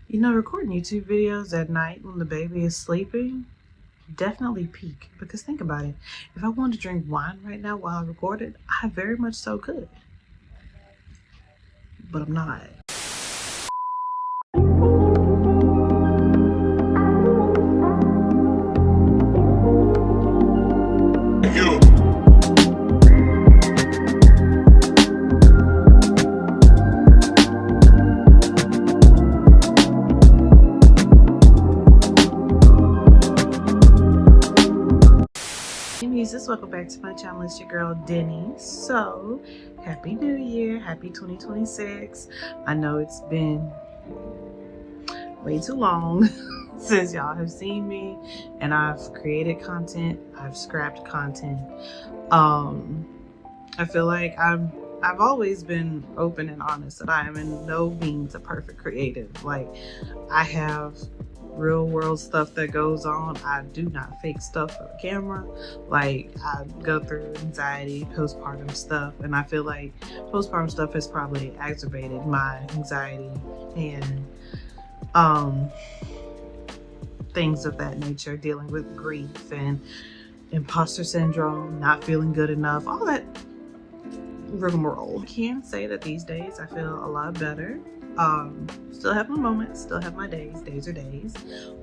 You know, recording YouTube videos at night when the baby is sleeping, definitely peak. Because think about it, if I wanted to drink wine right now while I recorded, I very much so could. But I'm not. Welcome back to my channel. It's your girl Denise. So happy new year, happy 2026. I know it's been way too long since y'all have seen me, and I've created content, I've scrapped content. I feel like I've always been open and honest that I am in no means a perfect creative. Like, I have real world stuff that goes on. I do not fake stuff for the camera. Like, I go through anxiety, postpartum stuff, and I feel like postpartum stuff has probably exacerbated my anxiety and things of that nature, dealing with grief and imposter syndrome, not feeling good enough, all that rigmarole. I can say that these days I feel a lot better. Still have my moments, still have my days are days,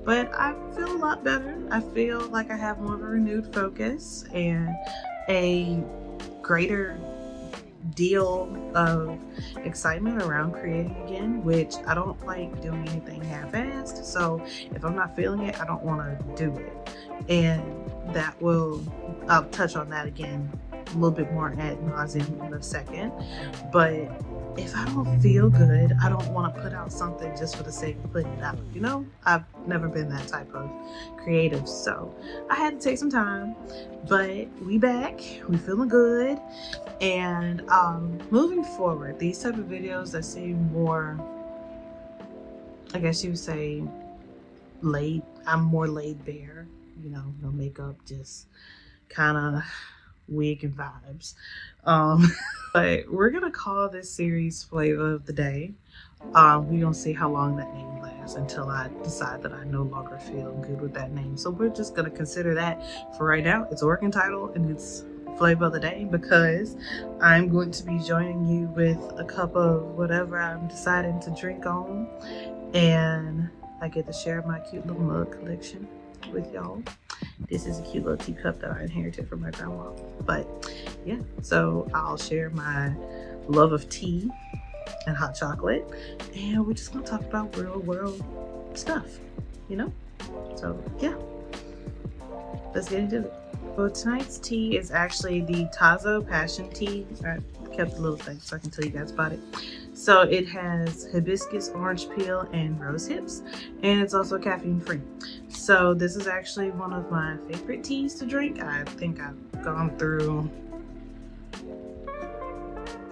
but I feel a lot better. I feel like I have more of a renewed focus and a greater deal of excitement around creating again, which I don't like doing anything half-assed. So if I'm not feeling it, I don't want to do it. And I'll touch on that again a little bit more ad nauseum in a second. But if I don't feel good, I don't want to put out something just for the sake of putting it out. You know, I've never been that type of creative, so I had to take some time. But we back, we feeling good, and moving forward, these type of videos that seem more, I guess you would say, I'm more laid bare. You know, no makeup, just kind of wig and vibes. But we're gonna call this series Flavor of the Day. We're gonna see how long that name lasts until I decide that I no longer feel good with that name. So we're just gonna consider that for right now. It's a working title and it's Flavor of the Day because I'm going to be joining you with a cup of whatever I'm deciding to drink on, and I get to share my cute little mug collection with y'all. This is a cute little teacup that I inherited from my grandma. But yeah, so I'll share my love of tea and hot chocolate, and we're just gonna talk about real world stuff, you know? So yeah, let's get into it. Well, tonight's tea is actually the Tazo Passion Tea. I kept a little thing so I can tell you guys about it. So it has hibiscus, orange peel, and rose hips, and it's also caffeine free. So this is actually one of my favorite teas to drink. I think I've gone through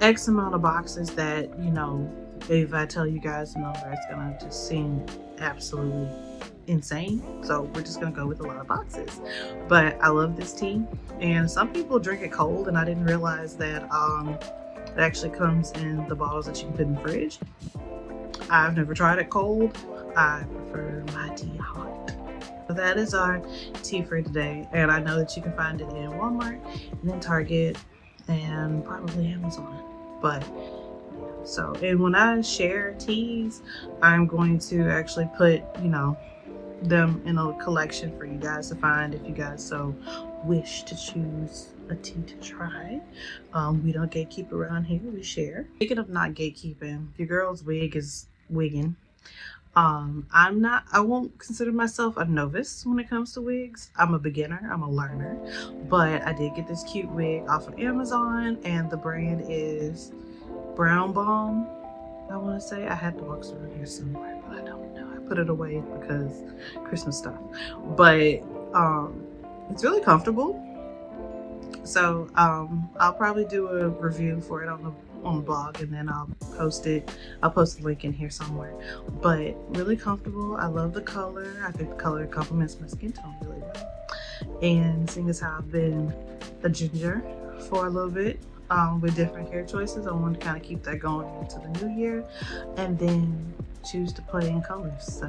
X amount of boxes that, you know, if I tell you guys the number, it's gonna just seem absolutely insane. So we're just gonna go with a lot of boxes. But I love this tea, and some people drink it cold, and I didn't realize that it actually comes in the bottles that you can put in the fridge. I've never tried it cold. I prefer my tea hot. So that is our tea for today, and I know that you can find it in Walmart and in Target and probably Amazon. But so, and when I share teas, I'm going to actually put, you know, them in a collection for you guys to find if you guys so wish to choose a tea to try. We don't gatekeep around here, we share. Speaking of not gatekeeping, your girl's wig is wigging. I won't consider myself a novice when it comes to wigs. I'm a beginner, I'm a learner, but I did get this cute wig off of Amazon, and the brand is Brown Bomb, I want to say. I had the box around here somewhere, but I don't know. I put it away because Christmas stuff. But it's really comfortable. So I'll probably do a review for it on the blog, and then I'll post it. I'll post the link in here somewhere. But really comfortable. I love the color. I think the color complements my skin tone really well. And seeing as how I've been a ginger for a little bit, with different hair choices, I wanted to kind of keep that going into the new year. And then choose to play in colors.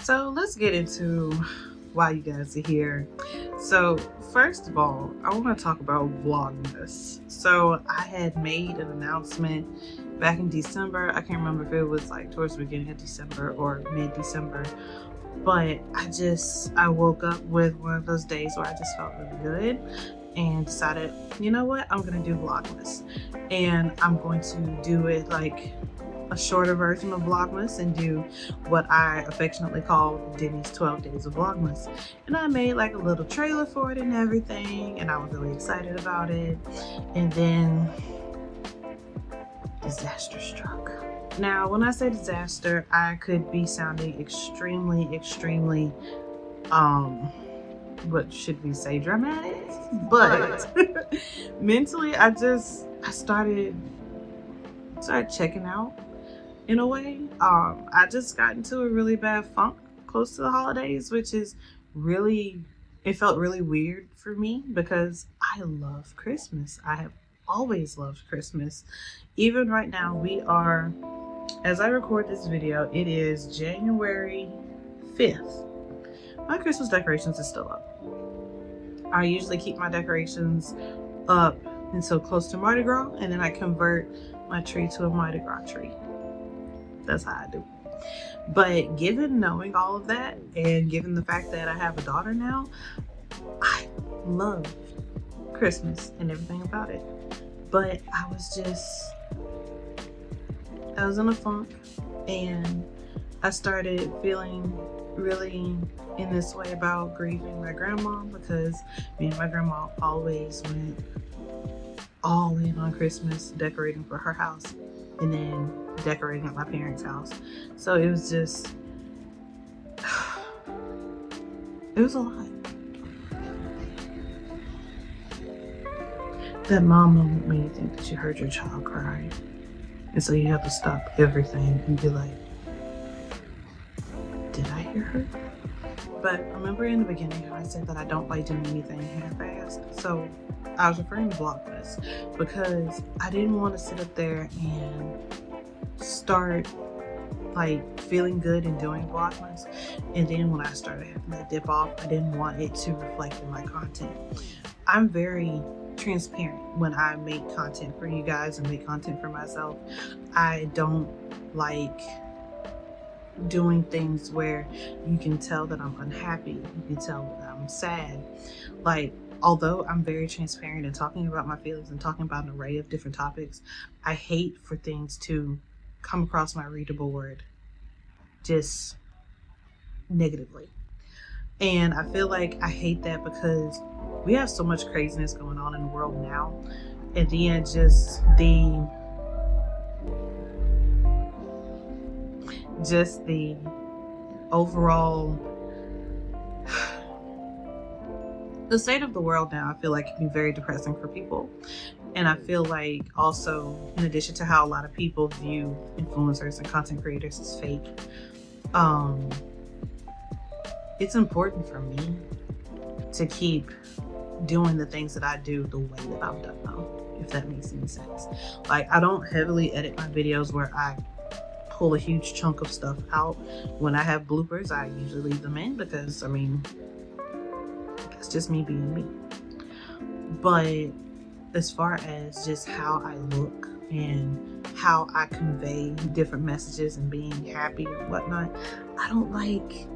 So let's get into why you guys are here. So first of all, I want to talk about Vlogmas. So I had made an announcement back in December. I can't remember if it was like towards the beginning of December or mid-December, but I woke up with one of those days where I just felt really good and decided, you know what, I'm gonna do Vlogmas, and I'm going to do it like a shorter version of Vlogmas and do what I affectionately call Denny's 12 Days of Vlogmas. And I made like a little trailer for it and everything, and I was really excited about it. And then disaster struck. Now, when I say disaster, I could be sounding extremely, what should we say, dramatic? But mentally, I started checking out in a way. I just got into a really bad funk close to the holidays, which is it felt really weird for me because I love Christmas. I have always loved Christmas. Even right now, as I record this video, it is January 5th. My Christmas decorations are still up. I usually keep my decorations up until close to Mardi Gras, and then I convert my tree to a Mardi Gras tree. That's how I do. But given knowing all of that, and given the fact that I have a daughter now, I love Christmas and everything about it. But I was in a funk, and I started feeling really in this way about grieving my grandma, because me and my grandma always went all in on Christmas, decorating for her house and then decorating at my parents' house. So it was just, it was a lot. That mom moment when you think that you heard your child cry, and so you have to stop everything and be like, did I hear her? But remember in the beginning how I said that I don't like doing anything half-assed? So I was referring to Vlogmas because I didn't want to sit up there and start like feeling good and doing Vlogmas, and then when I started having that dip off, I didn't want it to reflect in my content. I'm very transparent when I make content for you guys and make content for myself. I don't like doing things where you can tell that I'm unhappy, you can tell that I'm sad. Like, although I'm very transparent in talking about my feelings and talking about an array of different topics, I hate for things to come across my readable word just negatively. And I feel like I hate that because we have so much craziness going on in the world now. And then just the overall, the state of the world now, I feel like can be very depressing for people. And I feel like also, in addition to how a lot of people view influencers and content creators as fake, it's important for me to keep doing the things that I do the way that I've done them, if that makes any sense. Like, I don't heavily edit my videos where I pull a huge chunk of stuff out. When I have bloopers, I usually leave them in because, I mean, that's just me being me. But as far as just how I look and how I convey different messages and being happy and whatnot, I don't like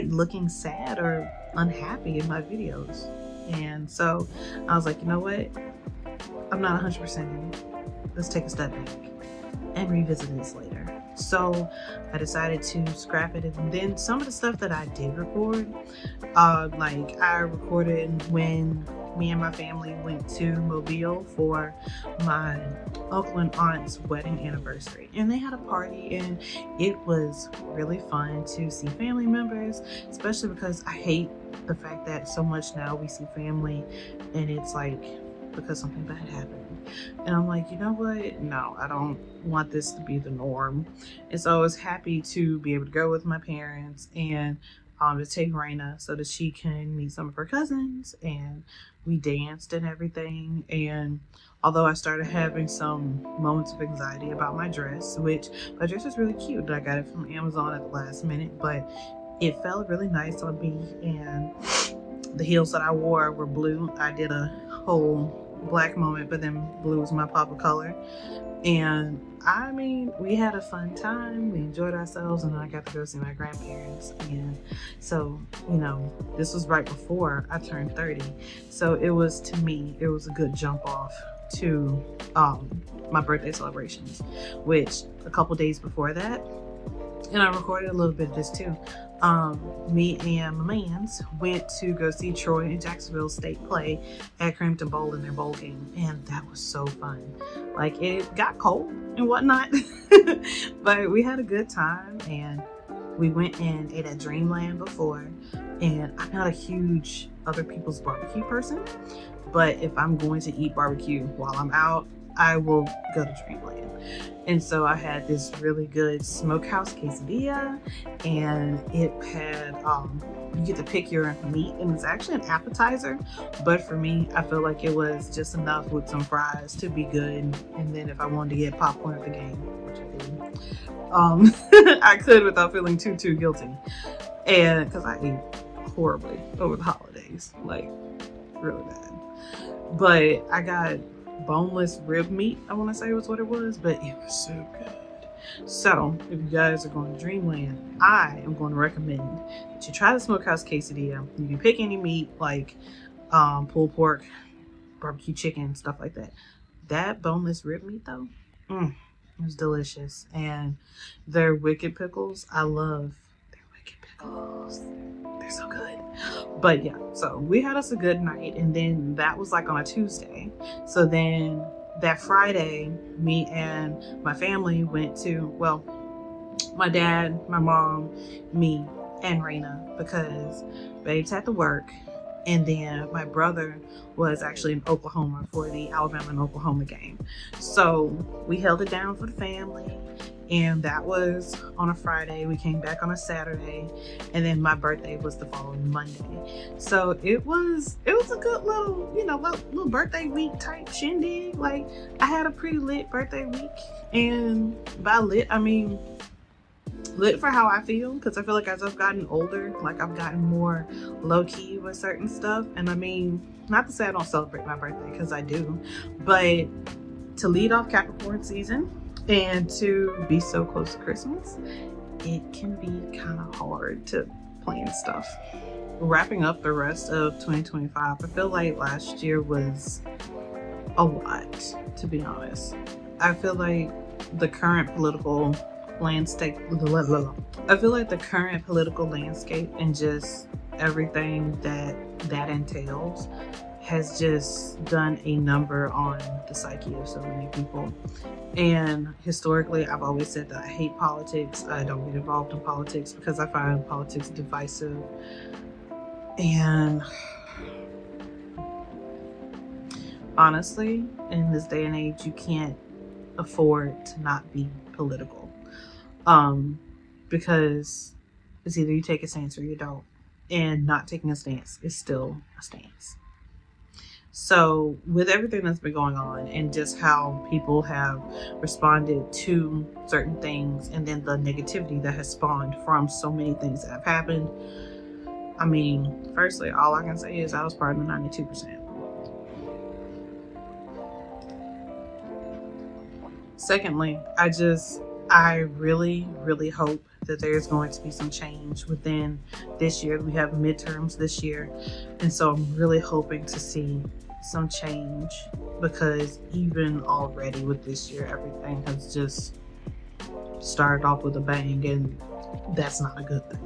looking sad or unhappy in my videos. And so I was like, you know what? I'm not 100% in it. Let's take a step back and revisit this later. So I decided to scrap it. And then some of the stuff that I did record, like I recorded when me and my family went to Mobile for my uncle and aunt's wedding anniversary, and they had a party, and it was really fun to see family members, especially because I hate the fact that so much now we see family and it's like because something bad happened. And I'm like, you know what? No, I don't want this to be the norm. And so I was happy to be able to go with my parents and to take Raina so that she can meet some of her cousins, and we danced and everything. And Although I started having some moments of anxiety about my dress, which my dress is really cute. I got it from Amazon at the last minute, but it felt really nice on me, and the heels that I wore were blue. I did a whole black moment, but then blue was my pop of color. And I mean, we had a fun time. We enjoyed ourselves, and I got to go see my grandparents. And so, this was right before I turned 30. So it was, to me, it was a good jump off to my birthday celebrations, which a couple days before that, and I recorded a little bit of this too. Me and my mans went to go see Troy and Jacksonville State play at Crampton Bowl in their bowl game, and that was so fun. Like, it got cold and whatnot, but we had a good time, and we went and ate at Dreamland before. And I'm not a huge other people's barbecue person, but if I'm going to eat barbecue while I'm out, I will go to Dreamland. And so I had this really good smokehouse quesadilla, and it had, you get to pick your meat, and it's actually an appetizer, but for me, I feel like it was just enough with some fries to be good. And then if I wanted to get popcorn at the game, which I did, I could without feeling too guilty. And because I ate horribly over the holidays, like really bad. But I got boneless rib meat, I want to say was what it was, but it was so good. So if you guys are going to Dreamland, I am going to recommend that you try the smokehouse quesadilla. You can pick any meat, like pulled pork, barbecue chicken, stuff like that. That boneless rib meat though, it was delicious. And their wicked pickles, I love their wicked pickles. They're so good. But yeah, so we had us a good night, and then that was like on a Tuesday. So then that Friday, me and my family went to, well, my dad, my mom, me, and Raina, because Babes had to work. And then my brother was actually in Oklahoma for the Alabama and Oklahoma game. So we held it down for the family. And that was on a Friday. We came back on a Saturday, and then my birthday was the following Monday. So it was a good little, little birthday week type shindig. Like, I had a pretty lit birthday week, and by lit, I mean lit for how I feel, because I feel like as I've gotten older, like I've gotten more low key with certain stuff. And I mean, not to say I don't celebrate my birthday, because I do, but to lead off Capricorn season and to be so close to Christmas, it can be kind of hard to plan stuff. Wrapping up the rest of 2025, I feel like last year was a lot, to be honest. I feel like the current political landscape, and just everything that entails has just done a number on the psyche of so many people. And historically, I've always said that I hate politics. I don't get involved in politics because I find politics divisive. And honestly, in this day and age, you can't afford to not be political. Because it's either you take a stance or you don't. And not taking a stance is still a stance. So with everything that's been going on, and just how people have responded to certain things, and then the negativity that has spawned from so many things that have happened, I mean, firstly, all I can say is I was part of the 92%. Secondly, I really, really hope that there's going to be some change within this year. We have midterms this year, and so I'm really hoping to see some change, because even already with this year, everything has just started off with a bang, and that's not a good thing.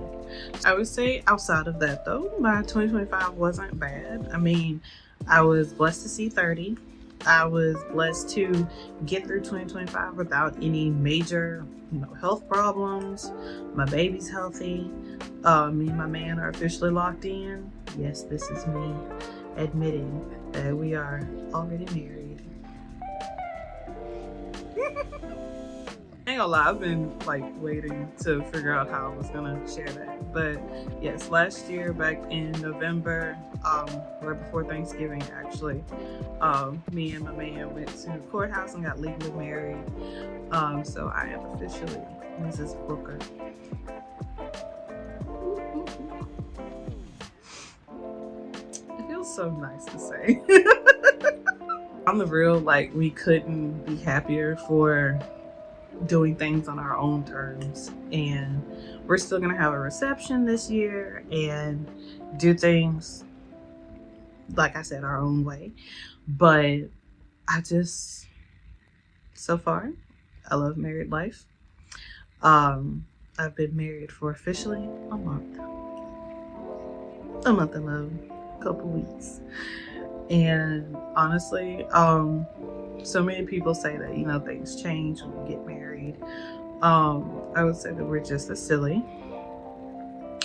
I would say outside of that though, my 2025 wasn't bad. I mean, I was blessed to see 30. I was blessed to get through 2025 without any major, health problems. My baby's healthy. Me and my man are officially locked in. Yes, this is me admitting that we are already married. ain't gonna lie, I've been like waiting to figure out how I was gonna share that. But yes, last year back in November, right before Thanksgiving actually, me and my man went to the courthouse and got legally married. So I am officially Mrs. Booker. It feels so nice to say. On the real, like, we couldn't be happier for doing things on our own terms, and we're still gonna have a reception this year and do things, like I said, our own way. But so far, I love married life. I've been married for officially a month and a couple weeks, and honestly, so many people say that, you know, things change when you get married. I would say that we're just as silly.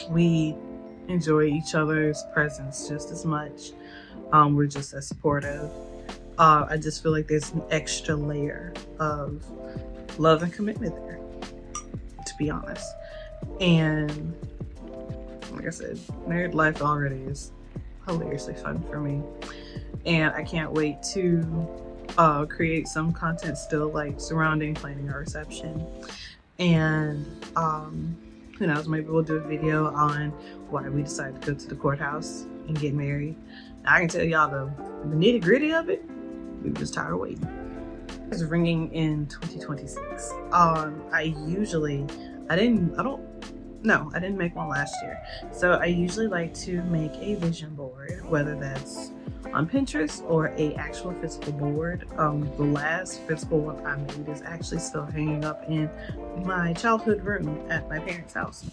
We enjoy each other's presence just as much. We're just as supportive. I just feel like there's an extra layer of love and commitment there, to be honest. And like I said, married life already is hilariously fun for me. And I can't wait to create some content still, like surrounding planning our reception. And who knows, maybe we'll do a video on why we decided to go to the courthouse and get married. Now, I can tell y'all the nitty gritty of it, we were just tired of waiting. It's ringing in 2026. I didn't make one last year. So I usually like to make a vision board, whether that's on Pinterest or a actual physical board. The last physical one I made is actually still hanging up in my childhood room at my parents' house.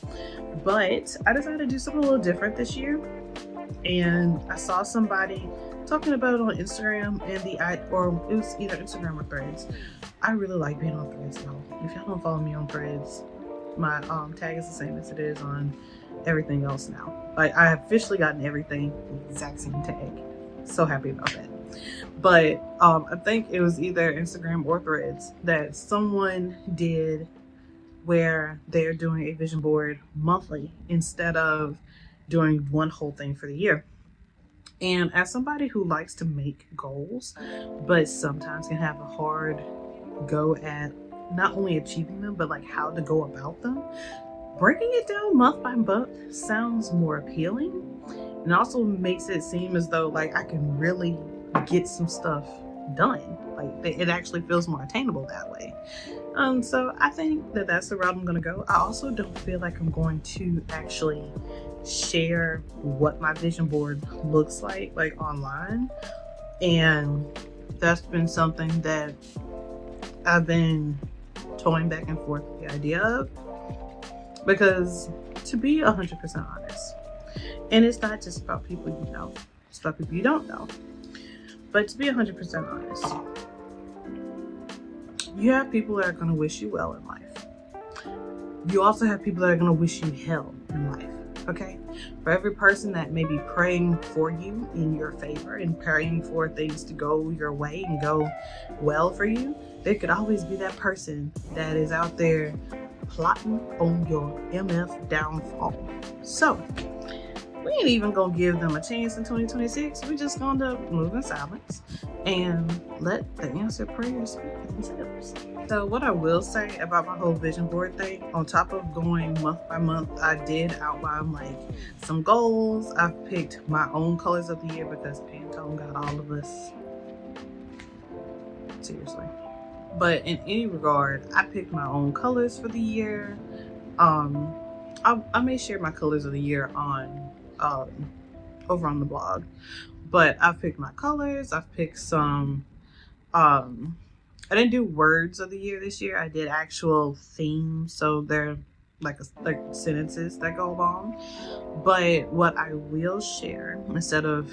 But I decided to do something a little different this year. And I saw somebody talking about it on Instagram, and it was either Instagram or Threads. I really like being on Threads, y'all. If y'all don't follow me on Threads, my tag is the same as it is on everything else now. Like, I have officially gotten everything the exact same tag. So happy about that. But I think it was either Instagram or Threads that someone did where they're doing a vision board monthly instead of doing one whole thing for the year. And as somebody who likes to make goals, but sometimes can have a hard go at not only achieving them, but like how to go about them, breaking it down month by month sounds more appealing, and also makes it seem as though like I can really get some stuff done. Like, it actually feels more attainable that way. So I think that that's the route I'm gonna go. I also don't feel like I'm going to actually share what my vision board looks like online, and that's been something that I've been toying back and forth with the idea of, because to be 100% honest, and it's not just about people you know, it's about people you don't know, but to be 100% honest, you have people that are going to wish you well in life. You also have people that are going to wish you hell in life. Okay, for every person that may be praying for you in your favor and praying for things to go your way and go well for you, there could always be that person that is out there plotting on your MF downfall. So we ain't even gonna give them a chance in 2026. We're just gonna move in silence and let the answered prayers speak for themselves. So what I will say about my whole vision board thing, on top of going month by month, I did outline like some goals. I've picked my own colors of the year because Pantone got all of us. Seriously. But in any regard, I picked my own colors for the year. I may share my colors of the year on over on the blog, but I've picked my colors. I've picked some I didn't do words of the year this year. I did actual themes, so they're like sentences that go along. But what I will share, instead of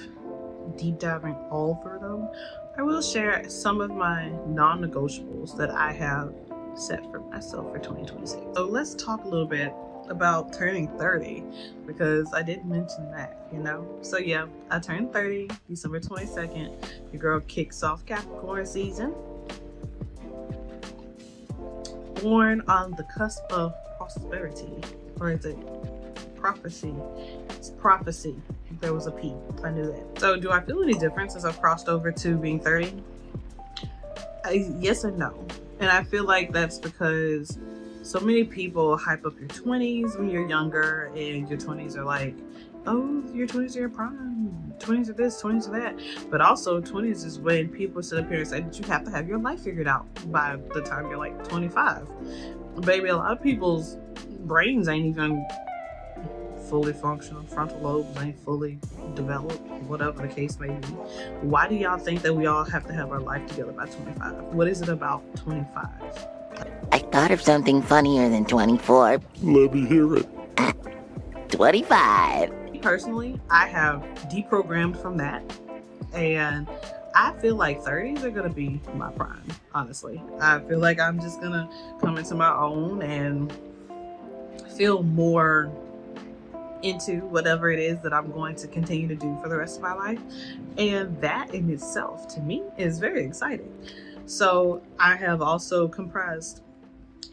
deep diving all through them, I will share some of my non-negotiables that I have set for myself for 2026. So let's talk a little bit about turning 30, because I did mention that, you know. So yeah, I turned 30 December 22nd. Your girl kicks off Capricorn season. born on the cusp of prosperity, or is it prophecy? It's prophecy. There was a P. I knew that. So do I feel any difference as I've crossed over to being 30? Yes and no. And I feel like that's because so many people hype up your 20s when you're younger, and your 20s are like, oh, your 20s are your prime. 20s are this, 20s are that. But also 20s is when people sit up here and say that you have to have your life figured out by the time you're like 25. Baby, a lot of people's brains ain't even fully functional, frontal lobes ain't fully developed, whatever the case may be. Why do y'all think that we all have to have our life together by 25? What is it about 25? I thought of something funnier than 24. Let me hear it. 25. Personally, I have deprogrammed from that, and I feel like 30s are gonna be my prime, honestly. I feel like I'm just gonna come into my own and feel more into whatever it is that I'm going to continue to do for the rest of my life. And that in itself, to me, is very exciting. So I have also comprised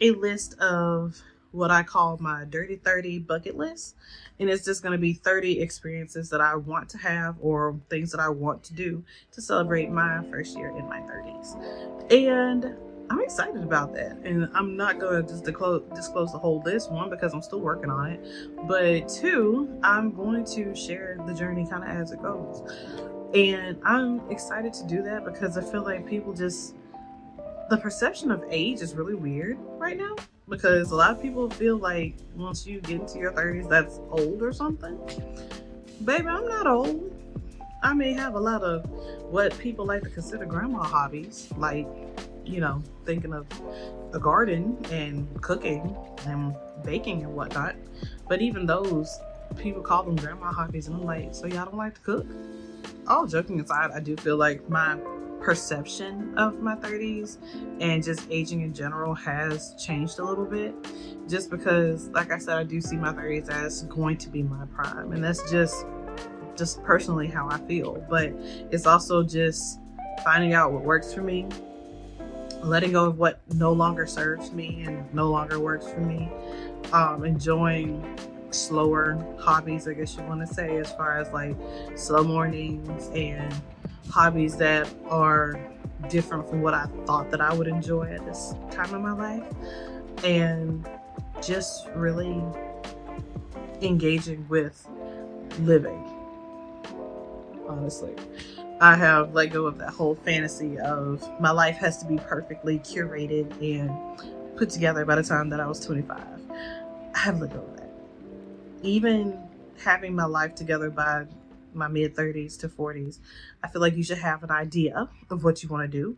a list of what I call my Dirty 30 bucket list. And it's just going to be 30 experiences that I want to have, or things that I want to do to celebrate my first year in my 30s. And I'm excited about that. And I'm not going to just disclose the whole list, one, because I'm still working on it, but two, I'm going to share the journey kind of as it goes. And I'm excited to do that because I feel like people the perception of age is really weird right now, because a lot of people feel like once you get into your 30s, that's old or something. Baby, I'm not old. I may have a lot of what people like to consider grandma hobbies, like, thinking of a garden and cooking and baking and whatnot. But even those, people call them grandma hobbies, and I'm like, so y'all don't like to cook? All joking aside, I do feel like my perception of my 30s and just aging in general has changed a little bit, just because, like I said, I do see my 30s as going to be my prime, and that's just personally how I feel. But it's also just finding out what works for me, letting go of what no longer serves me and no longer works for me, enjoying slower hobbies, I guess you want to say, as far as like slow mornings and hobbies that are different from what I thought that I would enjoy at this time of my life, and just really engaging with living. Honestly, I have let go of that whole fantasy of my life has to be perfectly curated and put together by the time that I was 25. I have let go of that. Even having my life together by my mid 30s to 40s, I feel like you should have an idea of what you want to do.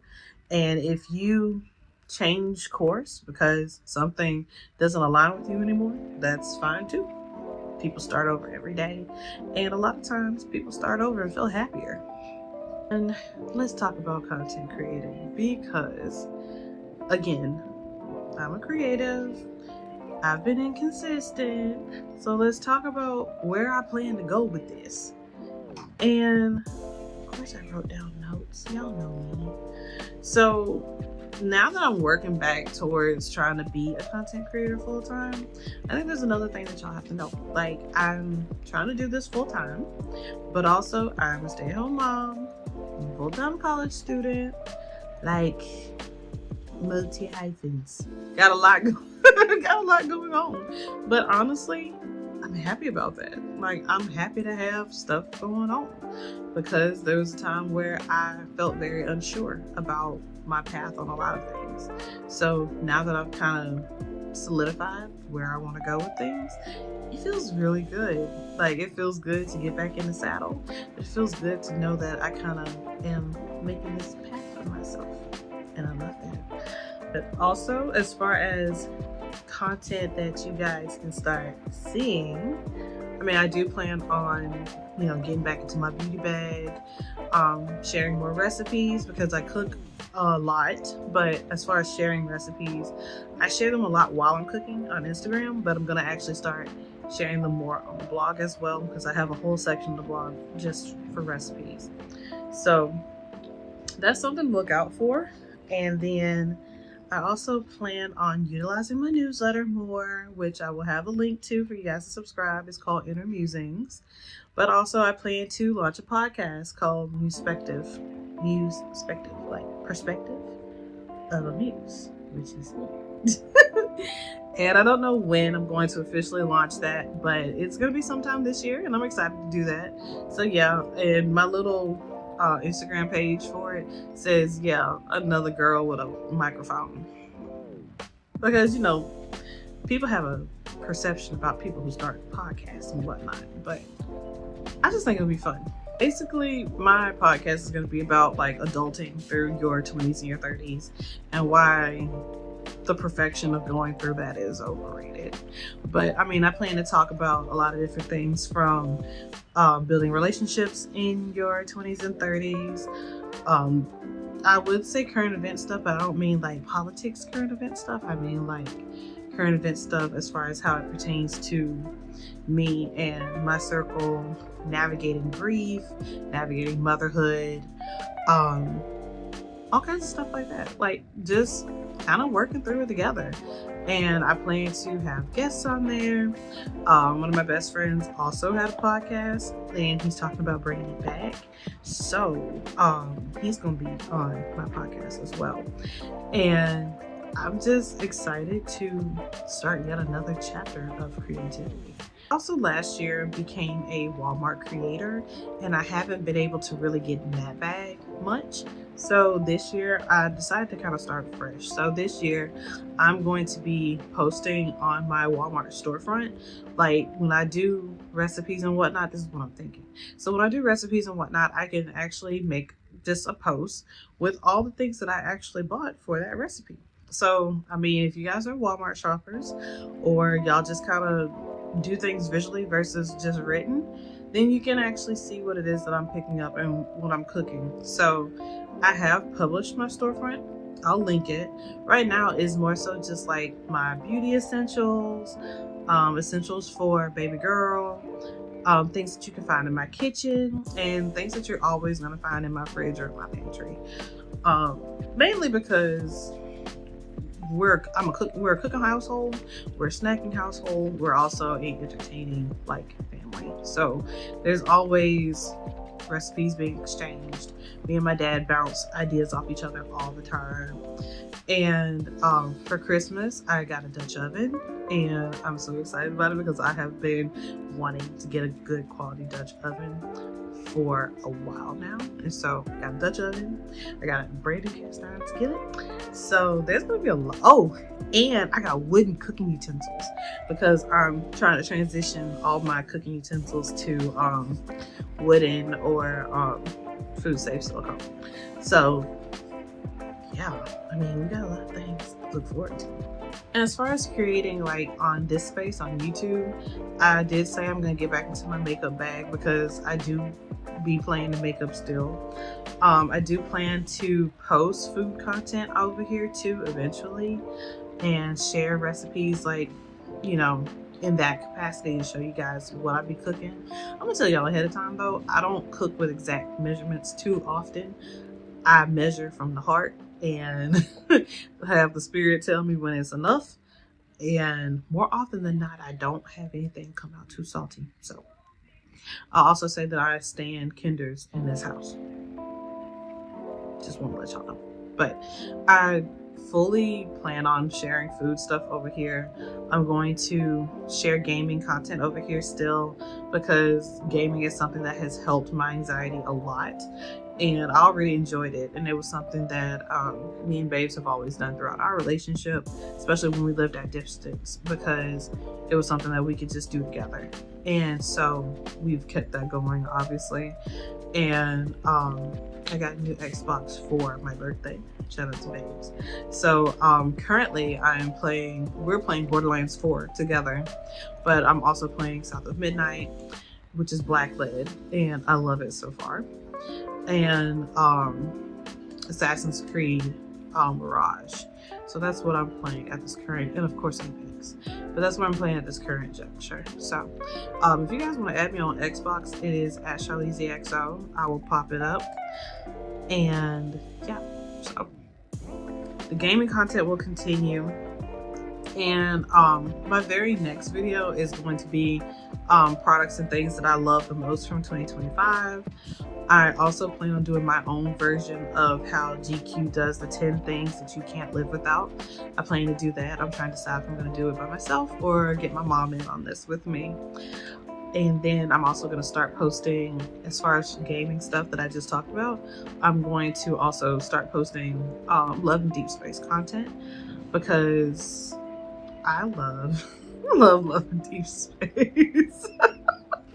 And if you change course because something doesn't align with you anymore, that's fine too. People start over every day, and a lot of times people start over and feel happier. And let's talk about content creating, because again, I'm a creative. I've been inconsistent. So let's talk about where I plan to go with this. And of course I wrote down notes. Y'all know me. So now that I'm working back towards trying to be a content creator full time, I think there's another thing that y'all have to know. Like, I'm trying to do this full time, but also I'm a stay-at-home mom, I'm a full-time college student, like multi-hyphens. Got a lot going on. But honestly, I'm happy about that. Like, I'm happy to have stuff going on, because there was a time where I felt very unsure about my path on a lot of things. So now that I've kind of solidified where I want to go with things, it feels really good. Like, it feels good to get back in the saddle. It feels good to know that I kind of am making this path for myself, and I love that. But also, as far as content that you guys can start seeing, I mean, I do plan on, getting back into my beauty bag, sharing more recipes, because I cook a lot. But as far as sharing recipes, I share them a lot while I'm cooking on Instagram, but I'm gonna actually start sharing them more on the blog as well, because I have a whole section of the blog just for recipes. So that's something to look out for. And then I also plan on utilizing my newsletter more, which I will have a link to for you guys to subscribe. It's called Inner Musings. But also, I plan to launch a podcast called Musespective. Musespective, like perspective of a muse, which is me. And I don't know when I'm going to officially launch that, but it's going to be sometime this year, and I'm excited to do that. So, yeah, and my little Instagram page for it says, yeah, another girl with a microphone. Because, people have a perception about people who start podcasts and whatnot, but I just think it'll be fun. Basically, my podcast is going to be about like adulting through your 20s and your 30s and why the perfection of going through that is overrated. But I mean, I plan to talk about a lot of different things from building relationships in your 20s and 30s. I would say current event stuff, but I don't mean like politics current event stuff. I mean like current event stuff as far as how it pertains to me and my circle, navigating grief, navigating motherhood, all kinds of stuff like that. Like just kind of working through it together. And I plan to have guests on there. One of my best friends also had a podcast, and he's talking about bringing it back. So he's going to be on my podcast as well. And I'm just excited to start yet another chapter of creativity. Also, last year became a Walmart creator, and I haven't been able to really get in that bag much. So this year I decided to kind of start fresh. So this year I'm going to be posting on my Walmart storefront. Like when I do recipes and whatnot, this is what I'm thinking. So when I do recipes and whatnot, I can actually make just a post with all the things that I actually bought for that recipe. So, I mean, if you guys are Walmart shoppers or y'all just kind of do things visually versus just written, then you can actually see what it is that I'm picking up and what I'm cooking. So I have published my storefront. I'll link it. Right now is more so just like my beauty essentials, essentials for baby girl, things that you can find in my kitchen, and things that you're always going to find in my fridge or my pantry. Mainly because we're a cooking household, we're a snacking household, we're also an entertaining like family. So there's always recipes being exchanged. Me and my dad bounce ideas off each other all the time. And for Christmas, I got a Dutch oven, and I'm so excited about it because I have been wanting to get a good quality Dutch oven for a while now. And so I got a Dutch oven, I got a branded cast iron skillet. So there's gonna be a lot. Oh, and I got wooden cooking utensils because I'm trying to transition all my cooking utensils to wooden or food safe silicone. So yeah, I mean, we got a lot of things to look forward to. And as far as creating like on this space on YouTube, I did say I'm gonna get back into my makeup bag because I do be playing the makeup still. I do plan to post food content over here too eventually and share recipes like, in that capacity to show you guys what I be cooking. I'm gonna tell y'all ahead of time though, I don't cook with exact measurements too often. I measure from the heart and have the spirit tell me when it's enough. And more often than not, I don't have anything come out too salty. So I'll also say that I stand kinders in this house. Just want to let y'all know. But I fully plan on sharing food stuff over here. I'm going to share gaming content over here still because gaming is something that has helped my anxiety a lot. And I already enjoyed it. And it was something that me and Babes have always done throughout our relationship, especially when we lived at distance, because it was something that we could just do together. And so we've kept that going, obviously. And I got a new Xbox for my birthday. Shout out to Babes. So currently we're playing Borderlands 4 together, but I'm also playing South of Midnight, which is Black-led, and I love it so far. And Assassin's Creed Mirage. So that's what I'm playing at this current, and of course Apex. But that's what I'm playing at this current juncture. So if you guys want to add me on Xbox, it is at CharliezeXO. I will pop it up. And yeah, so the gaming content will continue. And my very next video is going to be products and things that I love the most from 2025. I also plan on doing my own version of how GQ does the 10 things that you can't live without. I plan to do that. I'm trying to decide if I'm going to do it by myself or get my mom in on this with me. And then I'm also going to start posting, as far as gaming stuff that I just talked about, I'm going to also start posting Love and Deep Space content, because I love Love and Deep Space.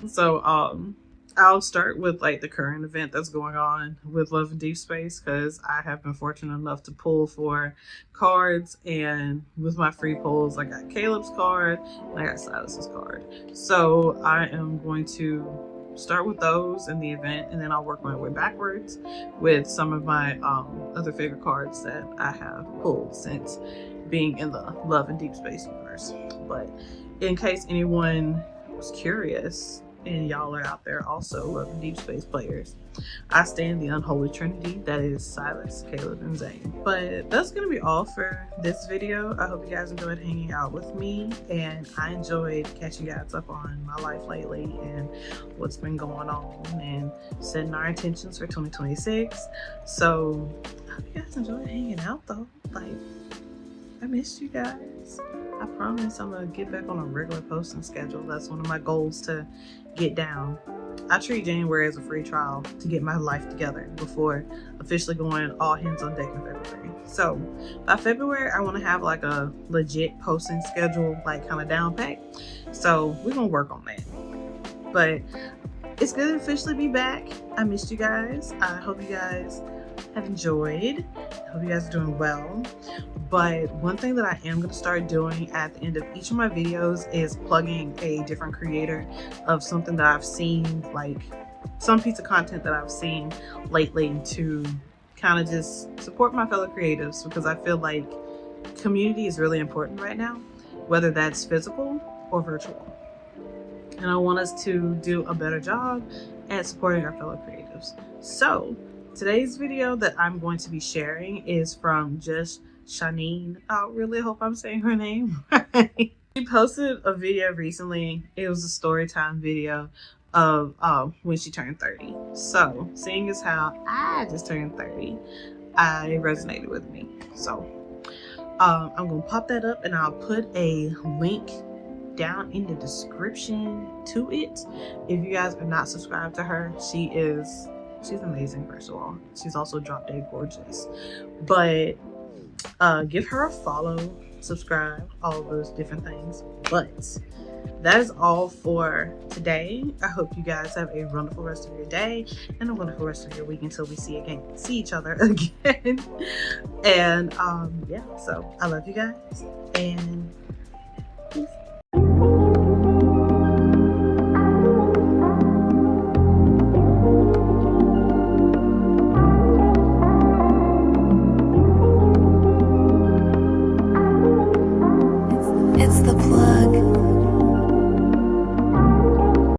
So I'll start with like the current event that's going on with Love and Deep Space, because I have been fortunate enough to pull for cards, and with my free pulls I got Caleb's card and I got Silas's card. So I am going to start with those in the event, and then I'll work my way backwards with some of my other favorite cards that I have pulled since being in the Love and Deep Space universe. But in case anyone was curious, and y'all are out there also Love and Deep Space players, I stand the unholy trinity that is Silas, Caleb, and Zane. But that's gonna be all for this video. I hope you guys enjoyed hanging out with me, and I enjoyed catching you guys up on my life lately and what's been going on and setting our intentions for 2026. So I hope you guys enjoyed hanging out though. Like, I missed you guys. I promise I'm gonna get back on a regular posting schedule. That's one of my goals to get down. I treat January as a free trial to get my life together before officially going all hands on deck in February. So by February, I want to have like a legit posting schedule, like kind of down pat. So we're gonna work on that. But it's good to officially be back. I missed you guys. I hope you guys have enjoyed. I hope you guys are doing well. But one thing that I am going to start doing at the end of each of my videos is plugging a different creator of something that I've seen, like some piece of content that I've seen lately, to kind of just support my fellow creatives, because I feel like community is really important right now, whether that's physical or virtual. And I want us to do a better job at supporting our fellow creatives. So today's video that I'm going to be sharing is from Just Shanine. I really hope I'm saying her name right. She posted a video recently. It was a story time video of when she turned 30. So seeing as how I just turned 30, I resonated with me. So I'm gonna pop that up, and I'll put a link down in the description to it. If you guys are not subscribed to her, she's amazing. First of all, she's also drop dead gorgeous. But give her a follow, subscribe, all of those different things. But that is all for today. I hope you guys have a wonderful rest of your day and a wonderful rest of your week until we see each other again. And yeah, so I love you guys, and peace. It's the plug.